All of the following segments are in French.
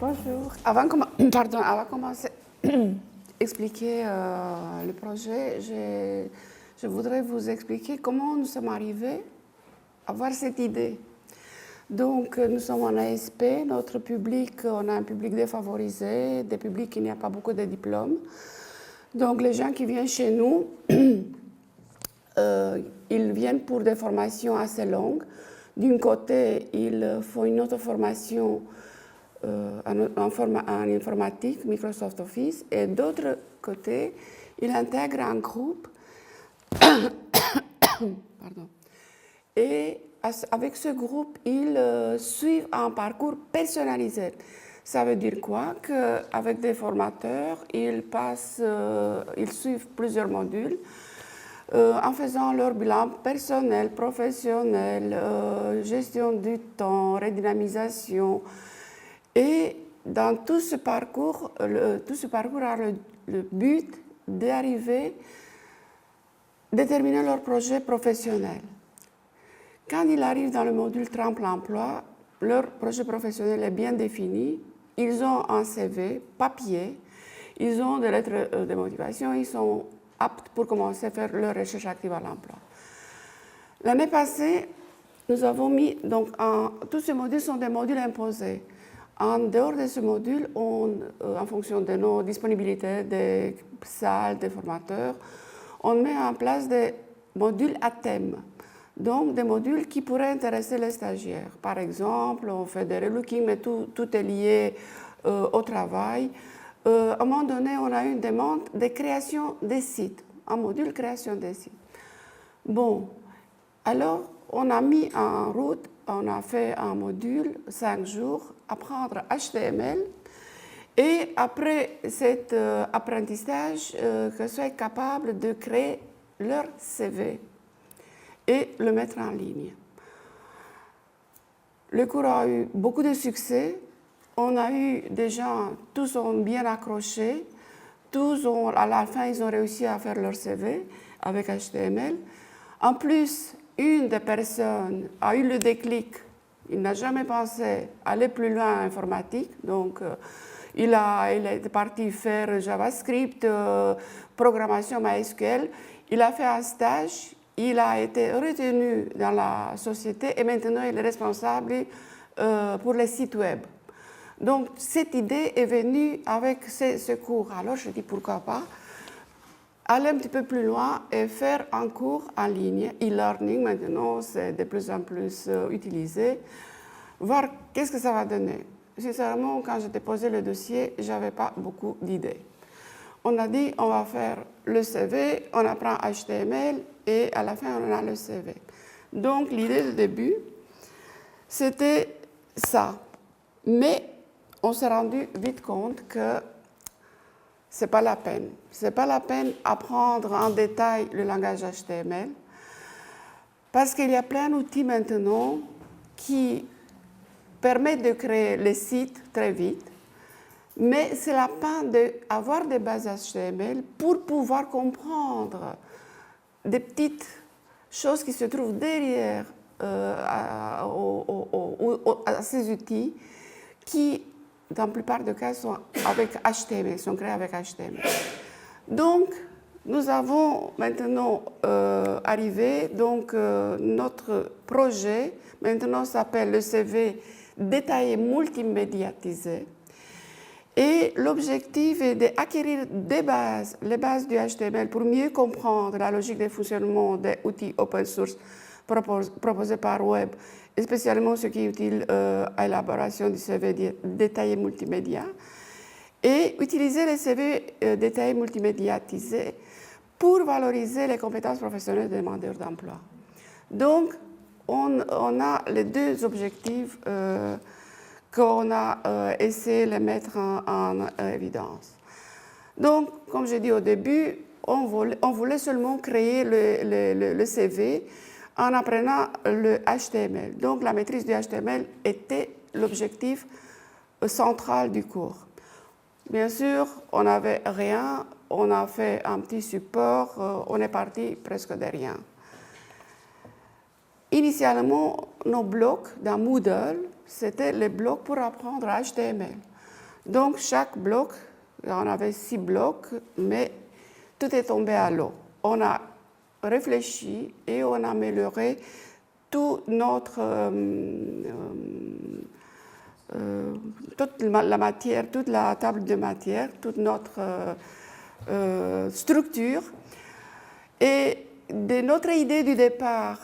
Bonjour. Avant de commencer expliquer le projet, je voudrais vous expliquer comment nous sommes arrivés à avoir cette idée. Donc, nous sommes en ASP, notre public, on a un public défavorisé, des publics qui n'y a pas beaucoup de diplômes. Donc, les gens qui viennent chez nous, ils viennent pour des formations assez longues. D'un côté, ils font une autre formation en informatique, Microsoft Office, et d'autre côté, ils intègrent un groupe. Pardon. Et avec ce groupe, ils suivent un parcours personnalisé. Ça veut dire quoi? Qu'avec des formateurs, ils suivent plusieurs modules en faisant leur bilan personnel, professionnel, gestion du temps, redynamisation. Et dans tout ce parcours a le but d'arriver, déterminer leur projet professionnel. Quand ils arrivent dans le module Tremplin-emploi, leur projet professionnel est bien défini. Ils ont un CV, papier, ils ont des lettres de motivation, ils sont aptes pour commencer à faire leur recherche active à l'emploi. L'année passée, nous avons mis, tous ces modules sont des modules imposés. En dehors de ce module, en fonction de nos disponibilités des salles, des formateurs, on met en place des modules à thème. Donc, des modules qui pourraient intéresser les stagiaires. Par exemple, on fait des relooking, mais tout est lié au travail. À un moment donné, on a une demande de création des sites, un module création des sites. Bon, alors, on a mis en route, on a fait un module, 5 jours, apprendre HTML. Et après cet apprentissage, que soient capables de créer leur CV et le mettre en ligne. Le cours a eu beaucoup de succès. On a eu des gens, tous ont bien accroché. À la fin, ils ont réussi à faire leur CV avec HTML. En plus, une des personnes a eu le déclic. Il n'a jamais pensé aller plus loin en informatique. Donc, il est parti faire JavaScript, programmation MySQL. Il a fait un stage. Il a été retenu dans la société et maintenant il est responsable pour les sites web. Donc, cette idée est venue avec ce cours. Alors, je dis pourquoi pas aller un petit peu plus loin et faire un cours en ligne, e-learning, maintenant c'est de plus en plus utilisé, voir qu'est-ce que ça va donner. Sincèrement, quand j'ai déposé le dossier, je n'avais pas beaucoup d'idées. On a dit, on va faire le CV, on apprend HTML et à la fin, on a le CV. Donc, l'idée de début, c'était ça. Mais on s'est rendu vite compte que ce n'est pas la peine. Ce n'est pas la peine d'apprendre en détail le langage HTML parce qu'il y a plein d'outils maintenant qui permettent de créer les sites très vite, mais c'est la peine d'avoir des bases HTML pour pouvoir comprendre des petites choses qui se trouvent derrière à ces outils qui, dans la plupart des cas, sont avec HTML, sont créés avec HTML. Donc, nous avons maintenant arrivé, notre projet maintenant s'appelle le CV détaillé multimédiatisé. Et l'objectif est d'acquérir les bases du HTML pour mieux comprendre la logique de fonctionnement des outils open source proposés par Web, et spécialement ceux qui utilisent à l'élaboration du CV détaillé multimédia, et utiliser les CV détaillés multimédiatisés pour valoriser les compétences professionnelles des demandeurs d'emploi. Donc, on a les deux objectifs qu'on a essayé de mettre en évidence. Donc, comme j'ai dit au début, on voulait seulement créer le CV en apprenant le HTML. Donc, la maîtrise du HTML était l'objectif central du cours. Bien sûr, on n'avait rien, on a fait un petit support, on est parti presque de rien. Initialement, nos blocs dans Moodle, c'était les blocs pour apprendre HTML. Donc, chaque bloc, on avait 6 blocs, mais tout est tombé à l'eau. On a réfléchi et on a amélioré toute la matière, toute la table de matière, toute notre structure. Et de notre idée du départ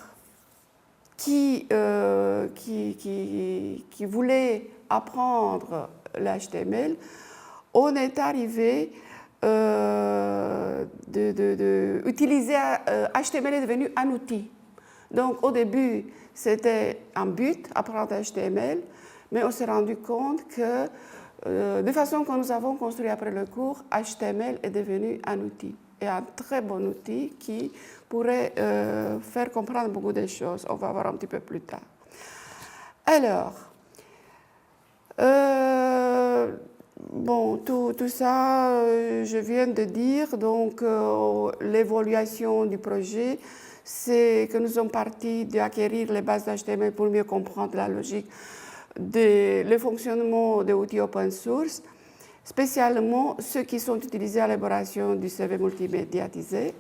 qui voulait apprendre l'HTML, on est arrivé d'utiliser HTML est devenu un outil. Donc au début, c'était un but, apprendre HTML, mais on s'est rendu compte que de façon que nous avons construit après le cours, HTML est devenu un outil, et un très bon outil qui pourrait faire comprendre beaucoup de choses. On va voir un petit peu plus tard. Alors, bon, tout ça, je viens de dire. Donc, l'évaluation du projet, c'est que nous sommes partis d'acquérir les bases d'HTML pour mieux comprendre la logique le fonctionnement des outils open source, spécialement ceux qui sont utilisés à l'élaboration du CV multimédiatisé.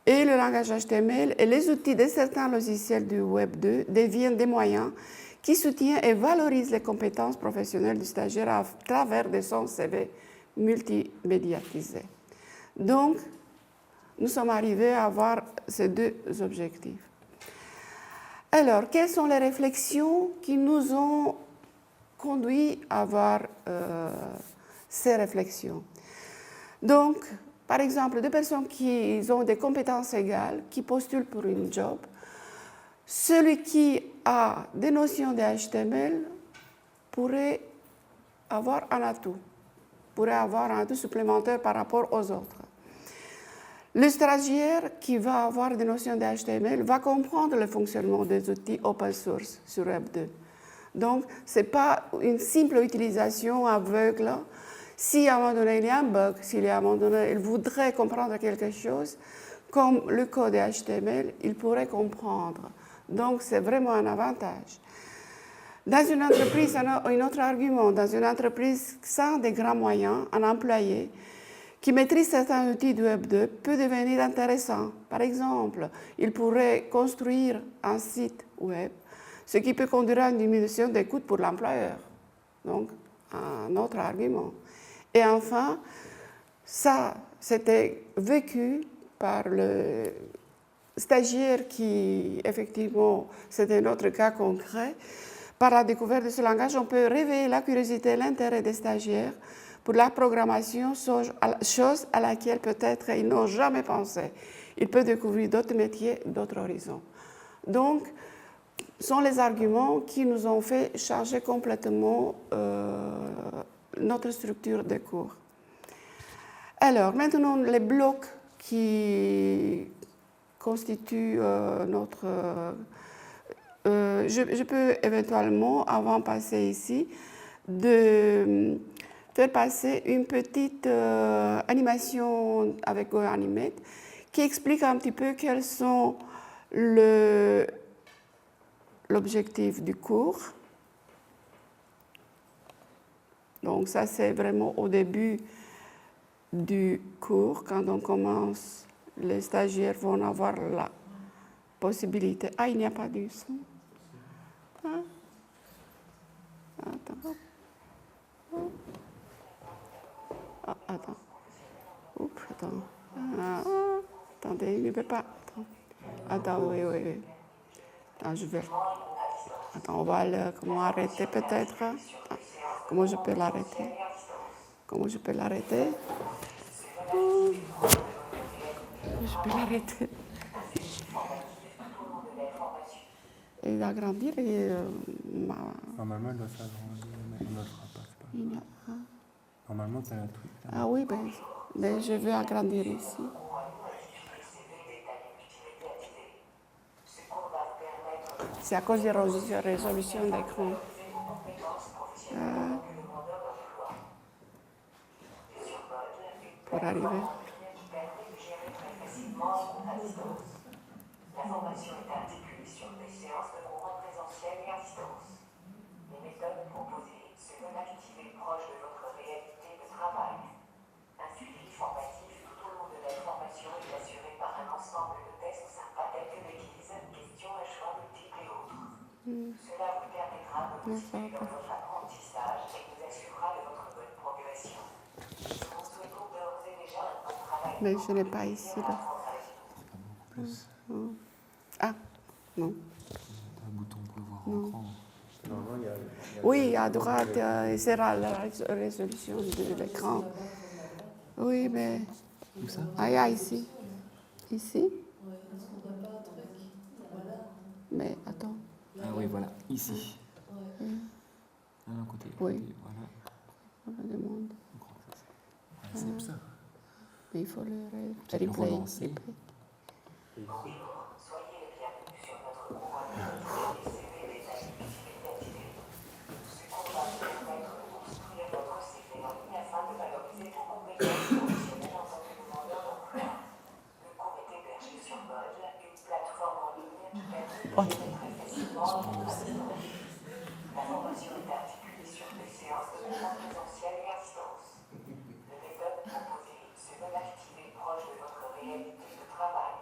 Et le langage HTML et les outils de certains logiciels du Web 2 deviennent des moyens qui soutiennent et valorisent les compétences professionnelles du stagiaire à travers de son CV multimédiatisé. Donc, nous sommes arrivés à avoir ces deux objectifs. Alors, quelles sont les réflexions qui nous ont conduit à avoir ces réflexions? Donc, par exemple, deux personnes qui ont des compétences égales, qui postulent pour une job, celui qui a des notions de HTML pourrait avoir un atout, supplémentaire par rapport aux autres. Le stagiaire qui va avoir des notions de HTML va comprendre le fonctionnement des outils open source sur Web 2. Donc, ce n'est pas une simple utilisation aveugle. Si à un moment donné il y a un bug, s'il y a un moment donné il voudrait comprendre quelque chose, comme le code HTML, il pourrait comprendre. Donc, c'est vraiment un avantage. Dans une entreprise, un autre argument, dans une entreprise sans des grands moyens, un employé qui maîtrise certains outils du Web 2 peut devenir intéressant. Par exemple, il pourrait construire un site web, ce qui peut conduire à une diminution des coûts pour l'employeur. Donc, un autre argument. Et enfin, ça, c'était vécu par le stagiaire qui, effectivement, c'était notre cas concret. Par la découverte de ce langage, on peut réveiller la curiosité et l'intérêt des stagiaires pour la programmation, chose à laquelle peut-être ils n'ont jamais pensé. Ils peuvent découvrir d'autres métiers, d'autres horizons. Donc, ce sont les arguments qui nous ont fait changer complètement notre structure de cours. Alors, maintenant, les blocs qui constituent notre... je peux éventuellement, avant de passer ici, de faire passer une petite animation avec GoAnimate qui explique un petit peu quels sont l'objectif du cours. Donc ça, c'est vraiment au début du cours, quand on commence, les stagiaires vont avoir la possibilité. Ah, il n'y a pas de son. Hein? Attends. Ah, attends. Oups, attends. Ah, attendez, il ne peut pas. Attends, oui. Attends, je vais. Attends, on va comment arrêter peut-être. Comment je peux l'arrêter? Je peux l'arrêter? Et l'agrandir et... Normalement, elle doit s'agrandir, mais on ne le fera pas. Normalement, tu as un truc. Là. Ah oui, ben, je vais agrandir ici. C'est à cause des résolutions d'écran. Pour arriver. La formation est articulée sur des séances de cours en présentiel et à distance. Les méthodes proposées se veulent activer proche de votre Cela vous permettra de poursuivre votre apprentissage et vous assurera de votre bonne progression. Nous vous souhaitons d'ores et déjà un bon travail. Mais je n'ai pas ici. Là. Plus. Ah, non. Un bouton pour voir en grand. Normalement, il y a Oui, à droite, c'est la résolution de l'écran. Oui, mais. Où ça? Ah, il y a ici. Ici. Mais attends. Ah oui, voilà, ici. À l'un côté. Oui. côté, voilà. On me demande. Ouais, c'est ça. Mais il faut le Peut-être le replay. relancer. Soyez les bienvenus sur notre cours en ligne des CV détaillés significatifs. Ce cours va vous permettre de construire votre CV en ligne afin de valoriser vos compétences professionnelles en tant que demandeur d'emploi. Le cours est hébergé sur Moodle, une plateforme en ligne qui permet de pénétrer facilement en ligne. La formation est articulée sur des séances de méthode présentielle et à distance. Les méthodes proposées se veulent activer proche de votre réalité de travail.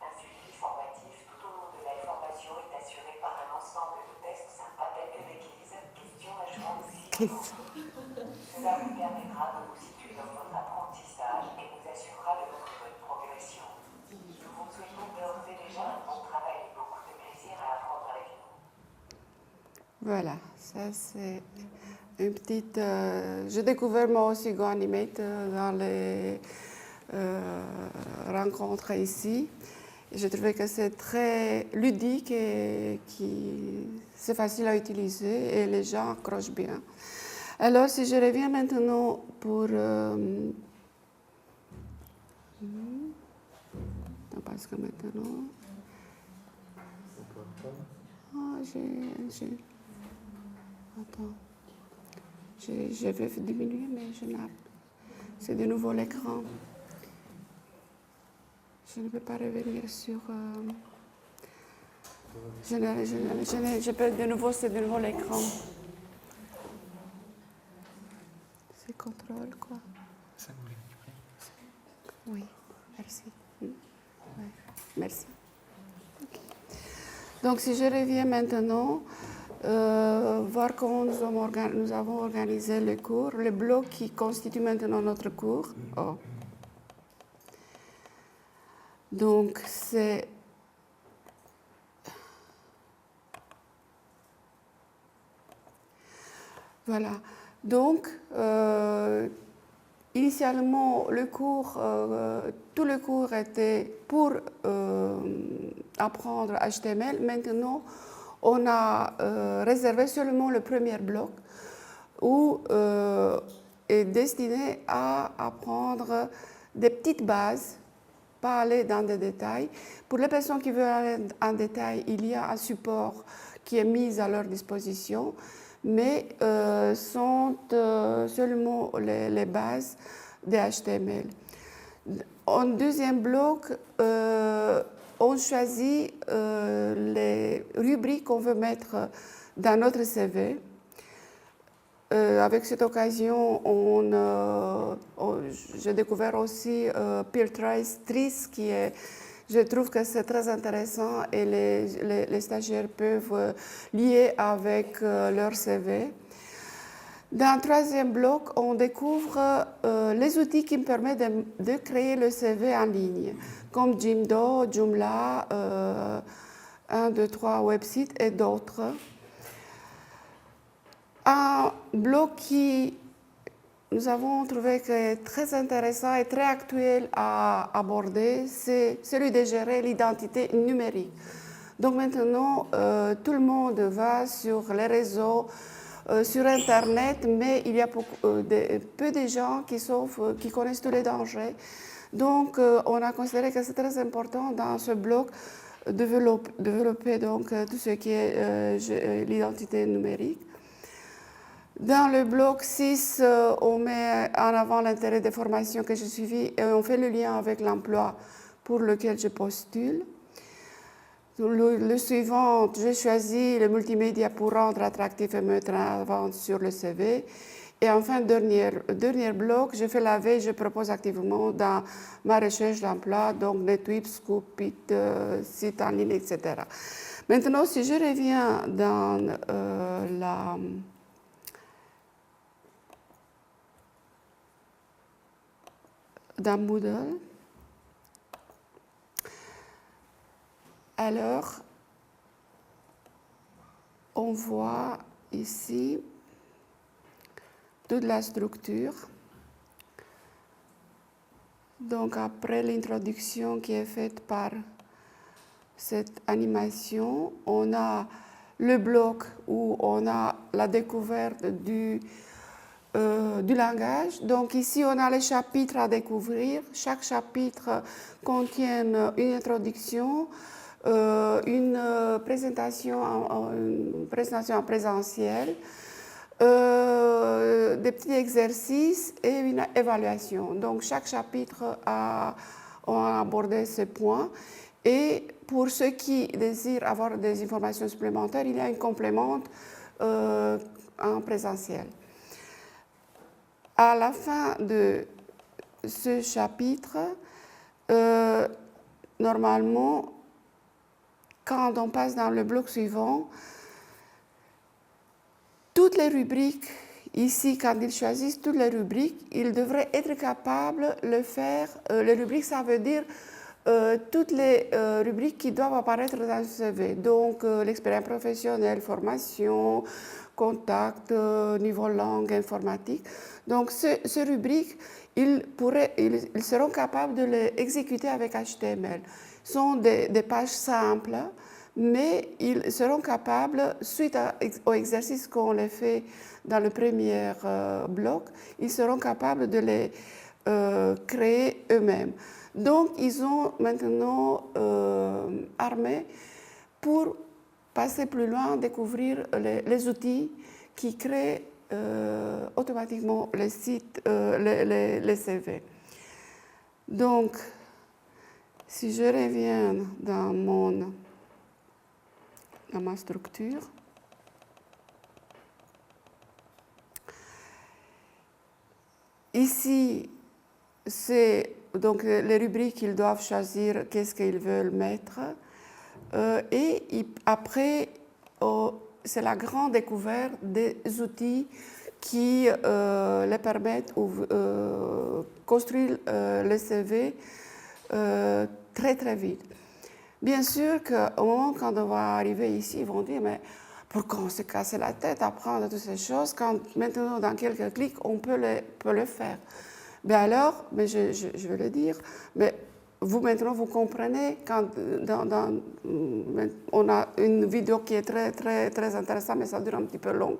Un suivi formatif tout au long de la formation est assuré par un ensemble de tests sympas tels que des quiz, questions à choix aussi. Cela vous permettra de vous situer dans votre apprentissage et vous assurera de votre bonne progression. Nous vous souhaitons d'ores et déjà un bon travail et beaucoup de plaisir à apprendre avec nous. Voilà, ça c'est une petite. J'ai découvert moi aussi GoAnimate dans les rencontres ici. J'ai trouvé que c'est très ludique et c'est facile à utiliser et les gens accrochent bien. Alors, si je reviens maintenant pour. Non, parce que maintenant. Ah, j'ai. Attends. Je vais diminuer, mais je n'ai. C'est de nouveau l'écran. Je ne peux pas revenir sur. Je peux de nouveau, c'est de nouveau l'écran. C'est contrôle, quoi. Ça, vous voulez récupérer? Oui, merci. Ouais, merci. Ok. Donc, si je reviens maintenant, voir comment nous avons organisé le cours, le bloc qui constitue maintenant notre cours. Oh. Donc, c'est. Voilà. Donc, initialement, le cours, tout le cours était pour apprendre HTML. Maintenant, on a réservé seulement le premier bloc où est destiné à apprendre des petites bases, pas aller dans des détails. Pour les personnes qui veulent aller en détail, il y a un support qui est mis à leur disposition, mais sont seulement les bases de HTML. En deuxième bloc, on choisit les rubriques qu'on veut mettre dans notre CV. Avec cette occasion, j'ai découvert aussi Peertrace, qui est, je trouve que c'est très intéressant et les stagiaires peuvent lier avec leur CV. Dans le troisième bloc, on découvre les outils qui me permettent de créer le CV en ligne, comme Jimdo, Joomla, 1, 2, 3 websites et d'autres. Un bloc qui nous avons trouvé que est très intéressant et très actuel à aborder, c'est celui de gérer l'identité numérique. Donc maintenant, tout le monde va sur les réseaux, sur Internet, mais il y a peu de gens qui connaissent tous les dangers. Donc, on a considéré que c'est très important dans ce bloc développer donc, tout ce qui est l'identité numérique. Dans le bloc 6, on met en avant l'intérêt des formations que j'ai suivies et on fait le lien avec l'emploi pour lequel je postule. Le suivant, j'ai choisi le multimédia pour rendre attractif et mettre en avant sur le CV. Et enfin, dernier bloc, je fais la veille, je propose activement dans ma recherche d'emploi, donc NetWeeb, Scoopit, site en ligne, etc. Maintenant, si je reviens dans Moodle, alors on voit ici toute la structure. Donc après l'introduction qui est faite par cette animation, on a le bloc où on a la découverte du langage. Donc ici, on a les chapitres à découvrir. Chaque chapitre contient une introduction, une présentation en présentiel, des petits exercices et une évaluation. Donc chaque chapitre a abordé ce point. Et pour ceux qui désirent avoir des informations supplémentaires, il y a un complément en présentiel. À la fin de ce chapitre, normalement, quand on passe dans le bloc suivant, toutes les rubriques, ici, quand ils choisissent toutes les rubriques, ils devraient être capables de le faire. Les rubriques, ça veut dire toutes les rubriques qui doivent apparaître dans le CV. Donc, l'expérience professionnelle, formation, contact, niveau langue, informatique. Donc, ces rubriques, ils seront capables de les exécuter avec HTML. Ce sont des pages simples, mais ils seront capables, suite au exercice qu'on les fait dans le premier bloc, ils seront capables de les créer eux-mêmes. Donc, ils ont maintenant armé pour passer plus loin, découvrir les outils qui créent automatiquement les sites, les CV. Donc, si je reviens dans ma structure, ici, c'est donc les rubriques, ils doivent choisir qu'est-ce qu'ils veulent mettre. Après, c'est la grande découverte des outils qui les permettent de construire le CV très très vite. Bien sûr qu'au moment quand on va arriver ici, ils vont dire mais pourquoi on se casse la tête à apprendre toutes ces choses quand maintenant dans quelques clics on peut le faire. Mais alors, je vais le dire, mais vous maintenant vous comprenez quand on a une vidéo qui est très très très intéressante, mais ça dure un petit peu long,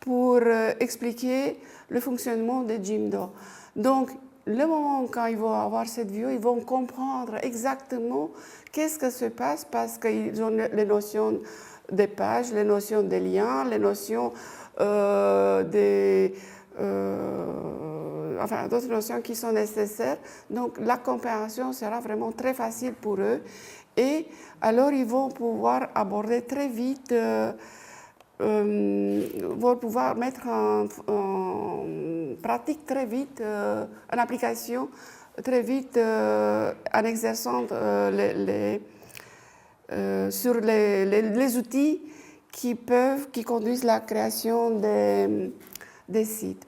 pour expliquer le fonctionnement de Jimdo. Donc, le moment quand ils vont avoir cette vidéo, ils vont comprendre exactement qu'est-ce qui se passe parce qu'ils ont les notions des pages, les notions des liens, les notions d'autres notions qui sont nécessaires. Donc, la compréhension sera vraiment très facile pour eux. Et alors, ils vont pouvoir aborder très vite, vont pouvoir mettre en pratique très vite, en application très vite, en exerçant sur les outils qui conduisent la création des sites.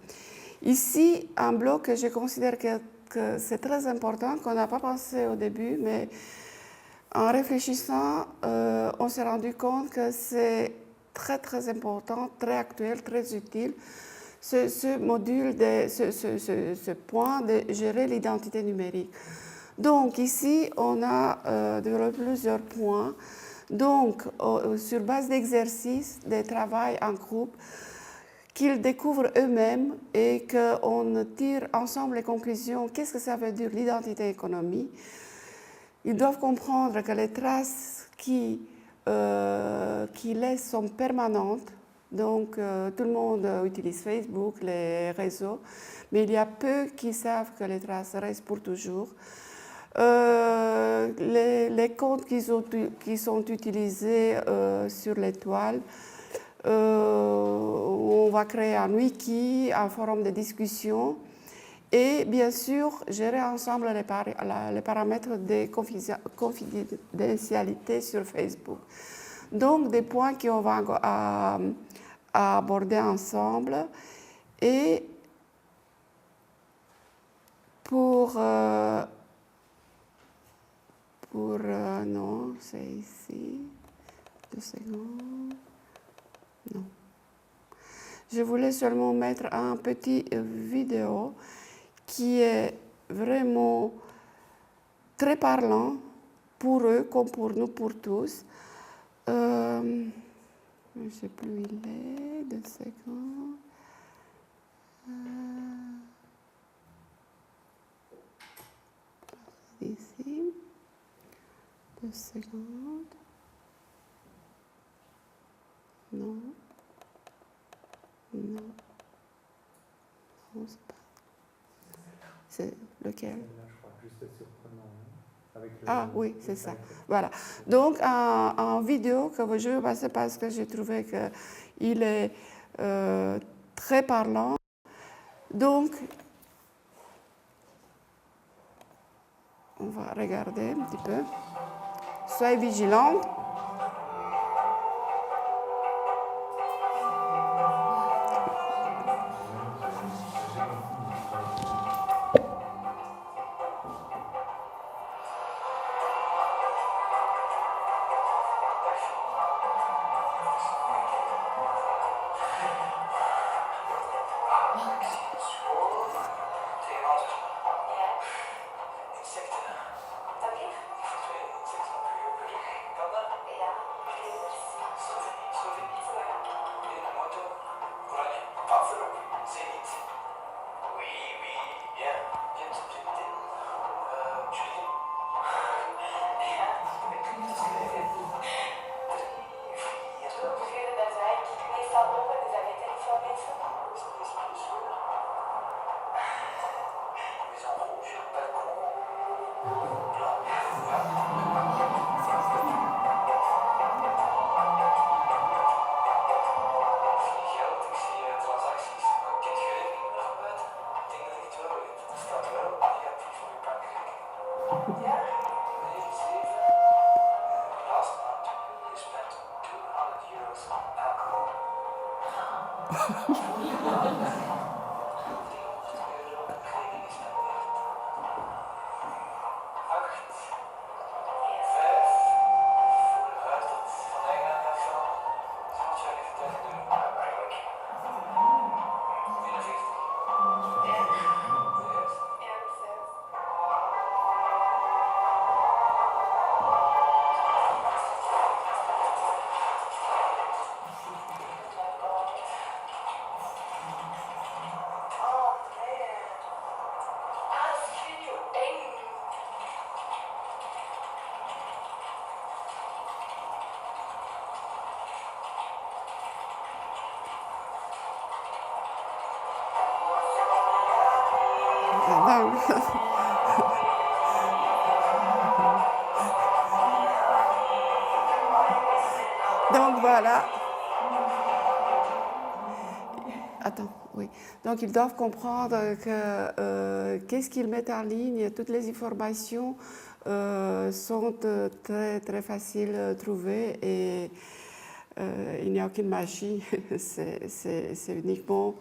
Ici, un bloc que je considère que c'est très important, qu'on n'a pas pensé au début, mais en réfléchissant, on s'est rendu compte que c'est très très important, très actuel, très utile, ce module, ce point de gérer l'identité numérique. Donc ici, on a développé plusieurs points. Donc, sur base d'exercices, de travail en groupe, qu'ils découvrent eux-mêmes et qu'on tire ensemble les conclusions. Qu'est-ce que ça veut dire l'identité économique? Ils doivent comprendre que les traces qui laissent sont permanentes. Donc, tout le monde utilise Facebook, les réseaux, mais il y a peu qui savent que les traces restent pour toujours. Les codes qui sont utilisés sur les toiles, on va créer un wiki, un forum de discussion et bien sûr gérer ensemble les paramètres de confidentialité sur Facebook. Donc, des points qu'on va à aborder ensemble. Et pour non, c'est ici. 2 secondes. Non. Je voulais seulement mettre un petit vidéo qui est vraiment très parlant pour eux comme pour nous, pour tous. Je ne sais plus où il est. 2 secondes. Ici. 2 secondes. Non. Non. Non, c'est pas. C'est lequel? Là, je crois, juste surprenant. Hein, avec Ah oui, c'est ça. Voilà. Donc, en vidéo que je vais passer parce que j'ai trouvé qu'il est très parlant. Donc, on va regarder un petit peu. Soyez vigilants. Donc voilà. Attends, oui. Donc ils doivent comprendre que qu'est-ce qu'ils mettent en ligne, toutes les informations sont très, très faciles à trouver et il n'y a aucune magie, c'est uniquement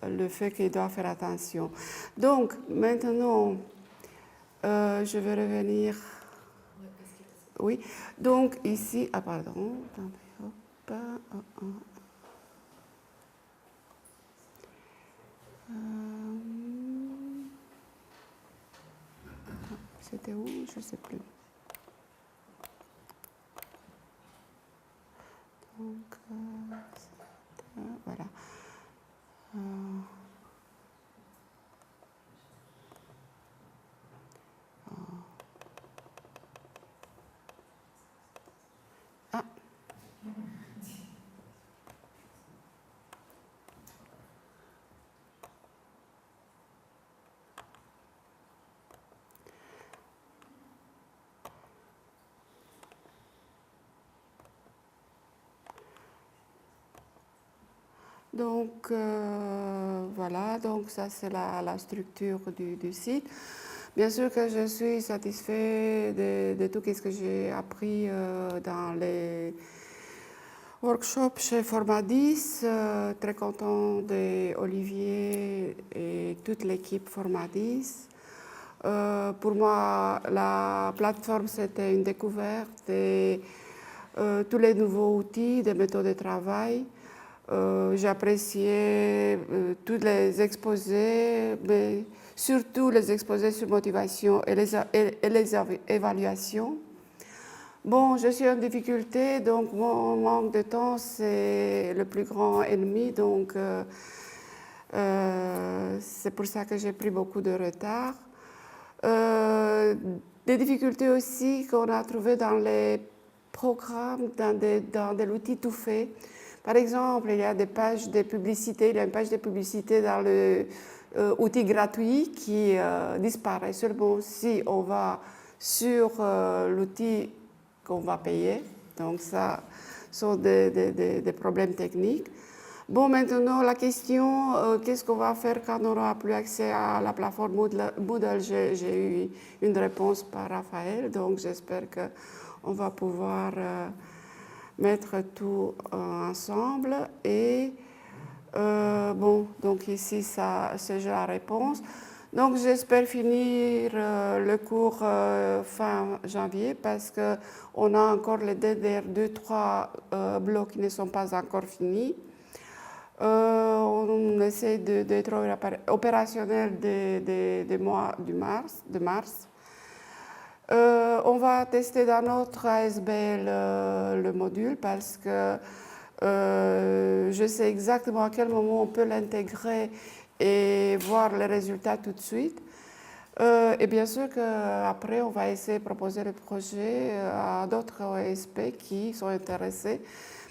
le fait qu'ils doivent faire attention. Donc maintenant, je vais revenir. Oui, donc ici, ah pardon, attendez, hop, c'était où? Je ne sais plus. Donc, voilà. Ah. Donc, voilà, donc ça c'est la structure du site. Bien sûr que je suis satisfaite de tout ce que j'ai appris dans Workshop chez Formadis, très content d'Olivier et toute l'équipe Formadis. Pour moi, la plateforme, c'était une découverte et tous les nouveaux outils, des méthodes de travail. J'ai apprécié tous les exposés, mais surtout les exposés sur motivation et les évaluations. Bon, je suis en difficulté, donc mon manque de temps, c'est le plus grand ennemi, donc c'est pour ça que j'ai pris beaucoup de retard. Des difficultés aussi qu'on a trouvées dans les programmes, dans l'outil tout fait. Par exemple, il y a des pages de publicité, il y a une page de publicité dans l'outil gratuit qui disparaît seulement si on va sur l'outil qu'on va payer. Donc ça sont des problèmes techniques. Bon, maintenant, la question, qu'est-ce qu'on va faire quand on n'aura plus accès à la plateforme Moodle? J'ai eu une réponse par Raphaël, donc j'espère qu'on va pouvoir mettre tout ensemble. Et bon, donc ici, c'est la réponse. Donc j'espère finir le cours fin janvier parce qu'on a encore les derniers 2-3 blocs qui ne sont pas encore finis. On essaie d'être opérationnel de mois de mars. On va tester dans notre ASBL le module parce que je sais exactement à quel moment on peut l'intégrer et voir les résultats tout de suite. Et bien sûr qu'après, on va essayer de proposer le projet à d'autres OSP qui sont intéressés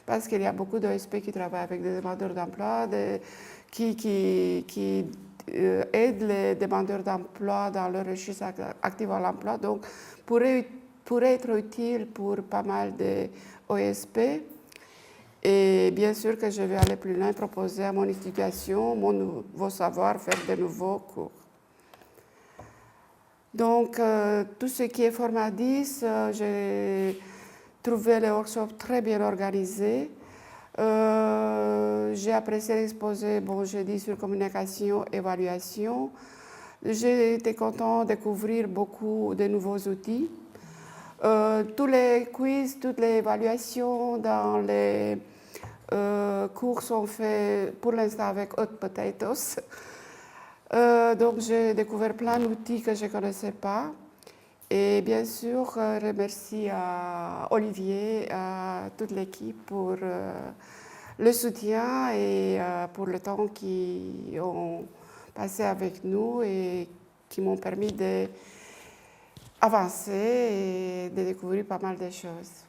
parce qu'il y a beaucoup d'OSP qui travaillent avec des demandeurs d'emploi, qui aident les demandeurs d'emploi dans leur recherche active à l'emploi. Donc, pourrait être utile pour pas mal d'OSP. Et bien sûr que je vais aller plus loin, proposer à mon éducation mon nouveau savoir, faire de nouveaux cours. Donc, tout ce qui est Formadis, j'ai trouvé le workshop très bien organisé. J'ai apprécié l'exposé, bon, j'ai dit sur communication, évaluation. J'ai été content de découvrir beaucoup de nouveaux outils. Tous les quiz, toutes les évaluations dans les cours sont faits pour l'instant avec Hot Potatoes. Donc j'ai découvert plein d'outils que je ne connaissais pas. Et bien sûr, remercie à Olivier, à toute l'équipe pour le soutien et pour le temps qu'ils ont passé avec nous et qui m'ont permis d'avancer et de découvrir pas mal de choses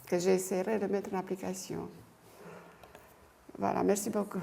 que j'essaierai de mettre en application. Voilà, merci beaucoup.